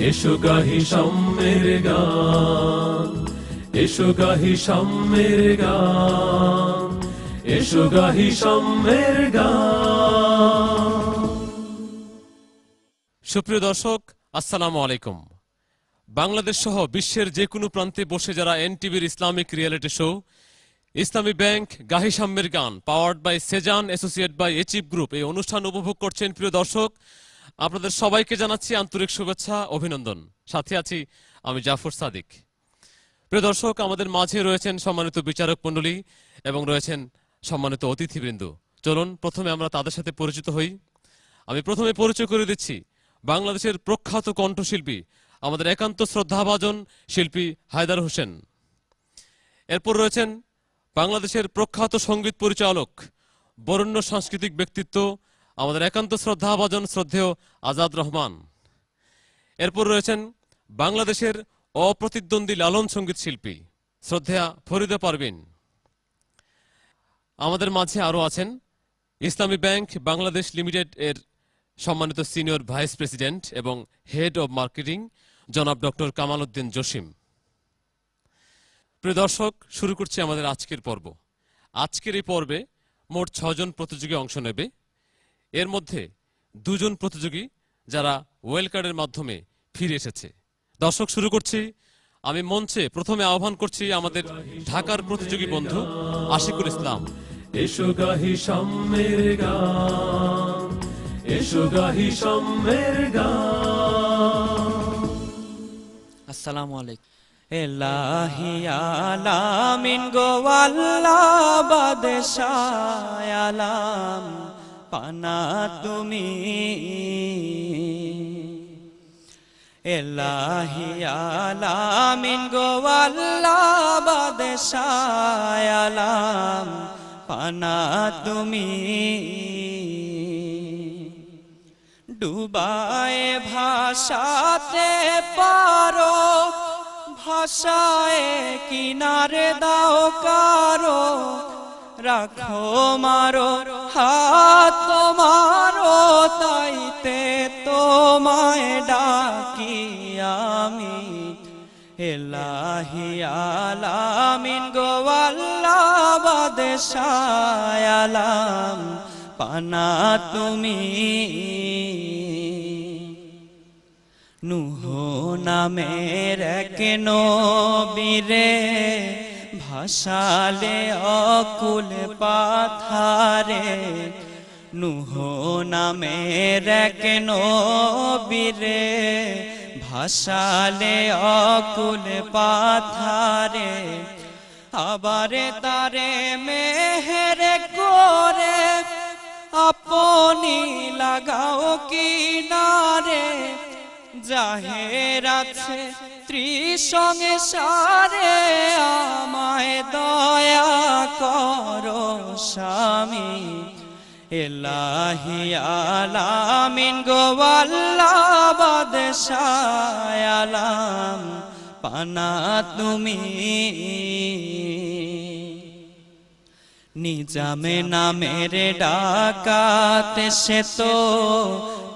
এসো গাহি সাম্যের গান, এসো গাহি সাম্যের গান, এসো গাহি সাম্যের গান। সুপ্রিয় দর্শক, আসসালামু আলাইকুম। বাংলাদেশ সহ বিশ্বের যে কোনো প্রান্তে বসে যারা এনটিভির Islamic reality show Islami bank গাহি সাম্যের গান powered by Sezan associate by achieve group এই অনুষ্ঠান উপভোগ করছেন, প্রিয় দর্শক আপনাদের সবাইকে জানাচ্ছি আন্তরিক শুভেচ্ছা, অভিনন্দন। সাথে আছি আমি জাফর সাদিক। প্রিয় দর্শক, আমাদের মাঝে রয়েছেন সম্মানিত বিচারক মণ্ডলী এবং রয়েছেন সম্মানিত অতিথিবৃন্দ। চলুন প্রথমে আমরা তাদের সাথে পরিচিত হই। আমি প্রথমে পরিচয় করে দিচ্ছি বাংলাদেশের প্রখ্যাত কণ্ঠশিল্পী, আমাদের একান্ত শ্রদ্ধাভাজন শিল্পী হায়দার হোসেন। এরপর রয়েছেন বাংলাদেশের প্রখ্যাত সঙ্গীত পরিচালক, বরেণ্য সাংস্কৃতিক ব্যক্তিত্ব, আমাদের একান্ত শ্রদ্ধাভাজন শ্রদ্ধেয় আজাদ রহমান। এরপর রয়েছেন বাংলাদেশের অপ্রতিদ্বন্দ্বী লালন সঙ্গীত শিল্পী শ্রদ্ধেয়া ফরিদা পারভিন। আমাদের মাঝে আরও আছেন ইসলামী ব্যাংক বাংলাদেশ লিমিটেড এর সম্মানিত সিনিয়র ভাইস প্রেসিডেন্ট এবং হেড অব মার্কেটিং জনাব ডক্টর কামাল উদ্দিন জসিম। প্রিয় দর্শক, শুরু করছি আমাদের আজকের পর্ব। আজকের এই পর্বে মোট 6 জন প্রতিযোগী অংশ নেবে। এর মধ্যে 2 জন প্রতিযোগী যারা ওয়েল কার্ডের মাধ্যমে ফিরে এসেছে। দর্শক, শুরু করছি। আমি মঞ্চে প্রথমে আহ্বান করছি আমাদের ঢাকার প্রতিযোগী বন্ধু আশিকুল ইসলাম। এসো গাহি সাম্যের গান, এসো গাহি সাম্যের গান। আসসালামু আলাইকুম। এলাহি আলামিন গো আল্লাহ বাদশাহ আলাম পানা তুমি। এলাহি আলামিন গো আল্লাহ বাদশাহ আলাম পানা তুমি। ডুবায় ভাষাতে পারো, ভাষায় কিনারে দাও কারো, রাখো মারো হাত তোমারো, তাইতে তোমায় ডাকি আমি। এলাহি আলামিন গো আল্লাহ বাদশাহ আলাম পানা তুমি। নূহ নামের এক নবীরে ভাসালে অকুল পাথারে। নূহ নামের এক নবীরে ভাসালে অকুল পাথারে। আবারে তারে মেহের করে আপনি লাগাও কিনারে। জাহের আছে ত্রিসংসারে, আমায় দয়া করো স্বামী। এলাহি আলামিন গো আল্লাহ বাদশাহ আলাম পানা তুমি। নিজামে নামের ডাকাত সে তো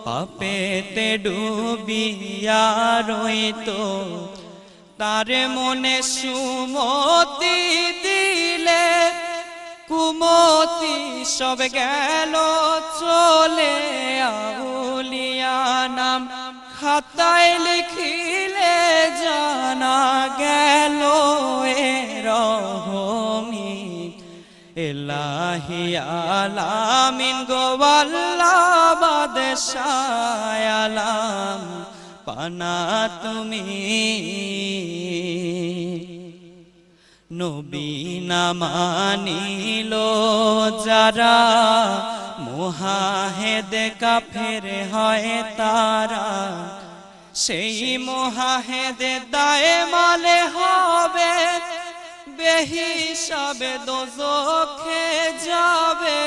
পাপেতে ডুবিয়া রইতো। তার মনে সুমতি দিলে কুমতি সব গেল চলে। আউলিয়া নাম খাতায় লিখিলে জানা গেল এ রহমি। এলাহি আলামিন গো আল্লাহ বাদশাহ আলাম পানা তুমি। নবী না মানিল যারা, মুহাহেদ কাফের হয় তারা। সেই মুহাহেদ দায়ে মালে হবে, বেহিসাবে দোজখে যাবে।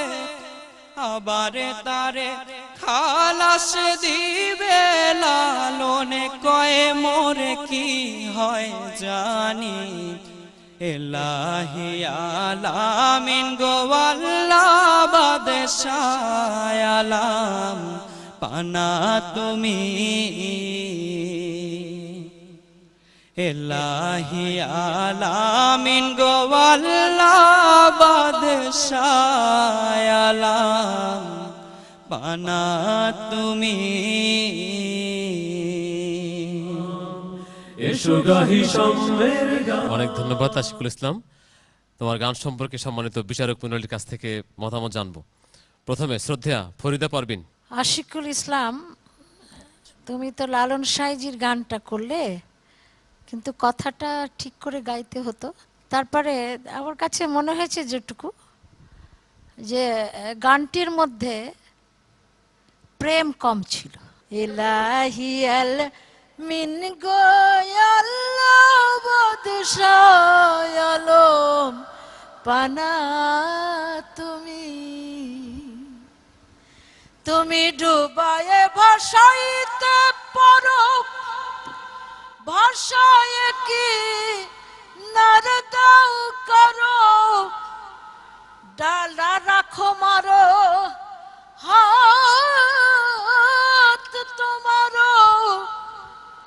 আবার তারে খালাস দিবে লালনে কয়ে মোরে কি হয় জানি। ইলাহি আলামিন গো আল্লাহ বাদশাহ আলাম পানা তুমি। এলাহি আলামিন গো আল্লাহ বাদশাহ আলাম পানা তুমি। এসো গাহি সাম্যের গান। অনেক ধন্যবাদ আশিকুল ইসলাম। তোমার গান সম্পর্কে সম্মানিত বিচারক মণ্ডলীর কাছ থেকে মতামত জানবো। প্রথমে শ্রদ্ধেয়া ফরিদা পারবিন। আশিকুল ইসলাম, তুমি তো লালন সাইজির গানটা করলে, কিন্তু কথাটা ঠিক করে গাইতে হতো। তারপরে আমার কাছে মনে হয়েছে যেটুকু, যে গানটির মধ্যে প্রেম কম ছিল। ইলাহি আল মিন গো আল্লাহ বাদশাহ আলম পানা তুমি। তুমি ডুবায়ে ভাসাইতে পারো, ভাষায় কি নারদাও করো, ডালা রাখো মারো, হাত তোমারো,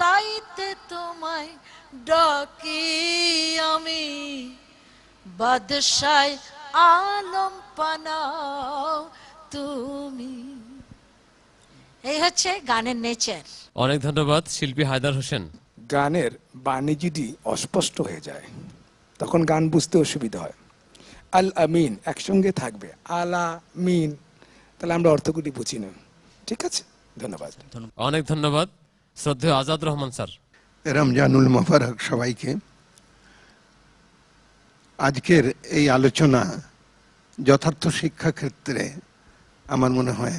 তাইতে তোমায় ডাকি আমি, বাদশাহ আলম পানা তুমি। এই হচ্ছে গানের নেচার। অনেক ধন্যবাদ শিল্পী হায়দার হোসেন। গানের বাণী যদি অস্পষ্ট হয়ে যায় তখন গান বুঝতে অসুবিধা হয়। আল আমিন একসঙ্গে থাকবে, আলা মিন, তাহলে আমরা অর্থগুলি বুঝি না। ঠিক আছে, ধন্যবাদ। অনেক ধন্যবাদ শ্রদ্ধেয় আজাদ রহমান স্যার। রমজানুল মোবারক সবাইকে। আজকের এই আলোচনা যথার্থ শিক্ষা ক্ষেত্রে আমার মনে হয়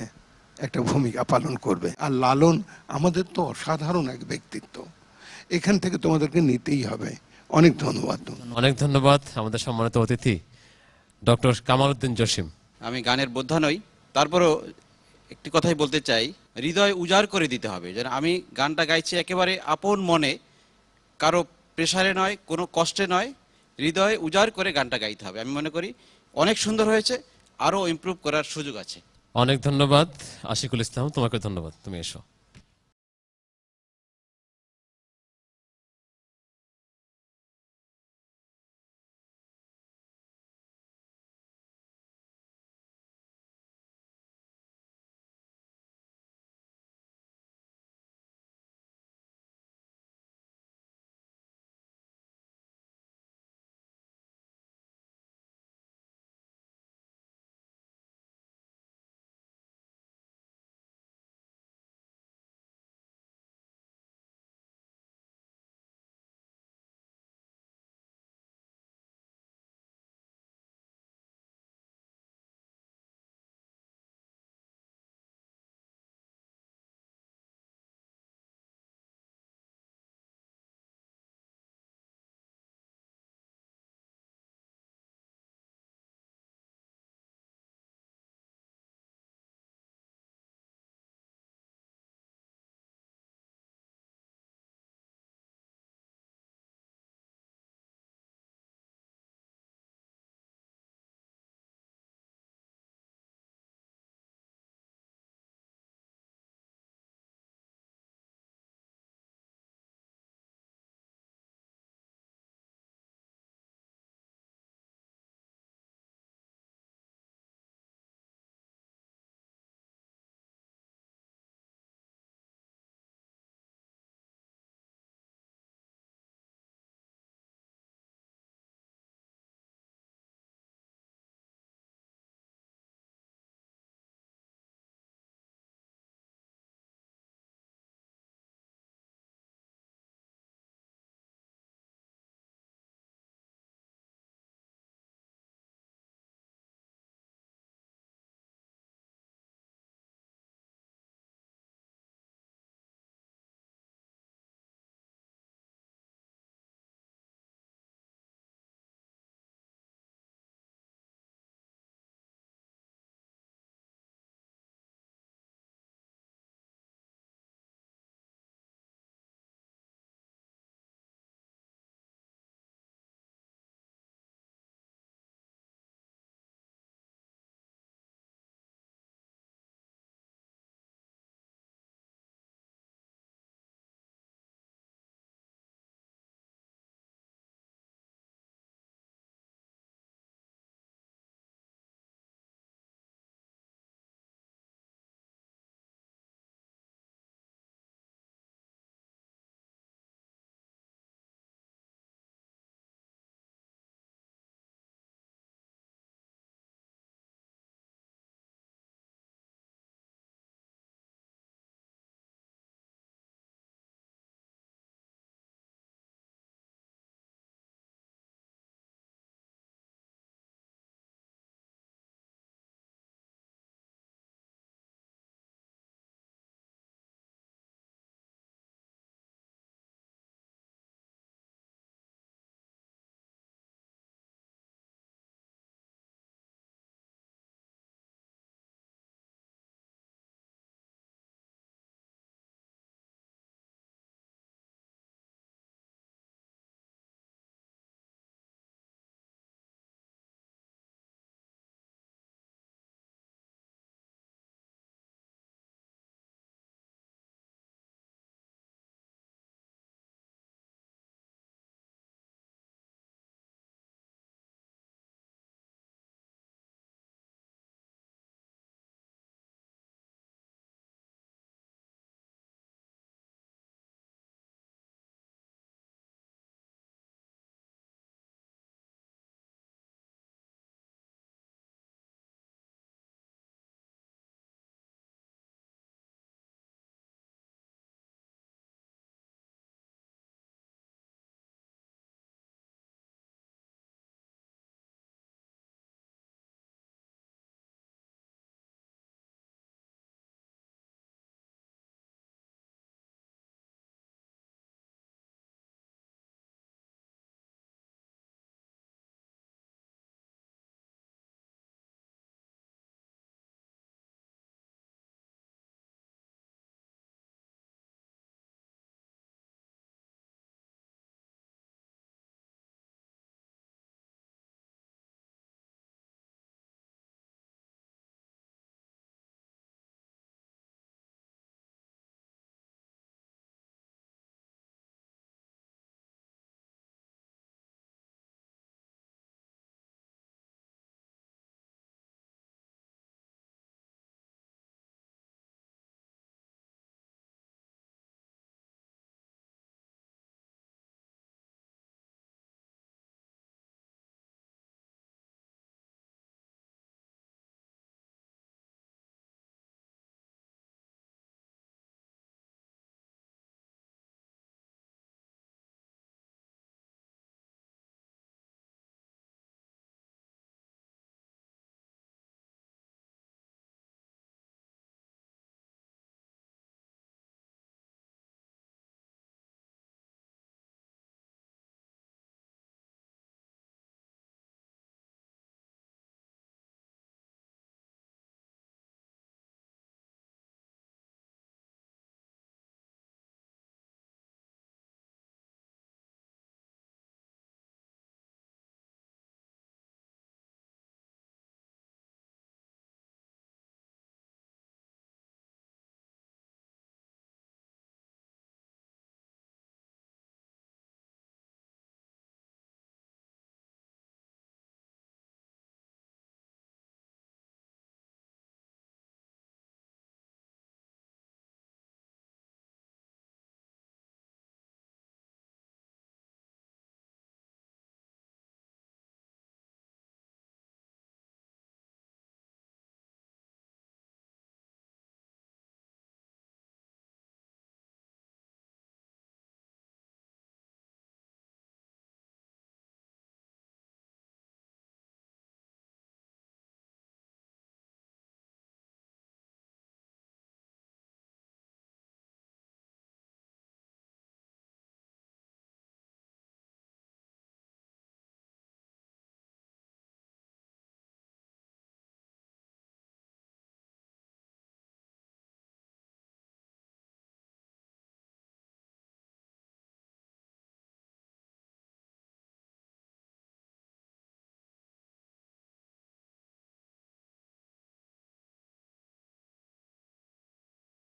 একটা ভূমিকা পালন করবে। আর লালন আমাদের তো অসাধারণ এক ব্যক্তিত্ব, এখান থেকে তোমাদেরকে নিতেই হবে। অনেক ধন্যবাদ। অনেক ধন্যবাদ আমাদের সম্মানিত অতিথি ডক্টর কামাল উদ্দিন জসিম। আমি গানের বোদ্ধা নই, তারপরও একটি কথাই বলতে চাই, হৃদয় উজাড় করে দিতে হবে। যেন আমি গানটা গাইছি একেবারে আপন মনে, কারো প্রেসারে নয়, কোনো কষ্টে নয়, হৃদয় উজাড় করে গানটা গাইতে হবে। আমি মনে করি অনেক সুন্দর হয়েছে, আরও ইমপ্রুভ করার সুযোগ আছে। অনেক ধন্যবাদ আশিকুল ইসলাম, তোমাকে ধন্যবাদ, তুমি এসো।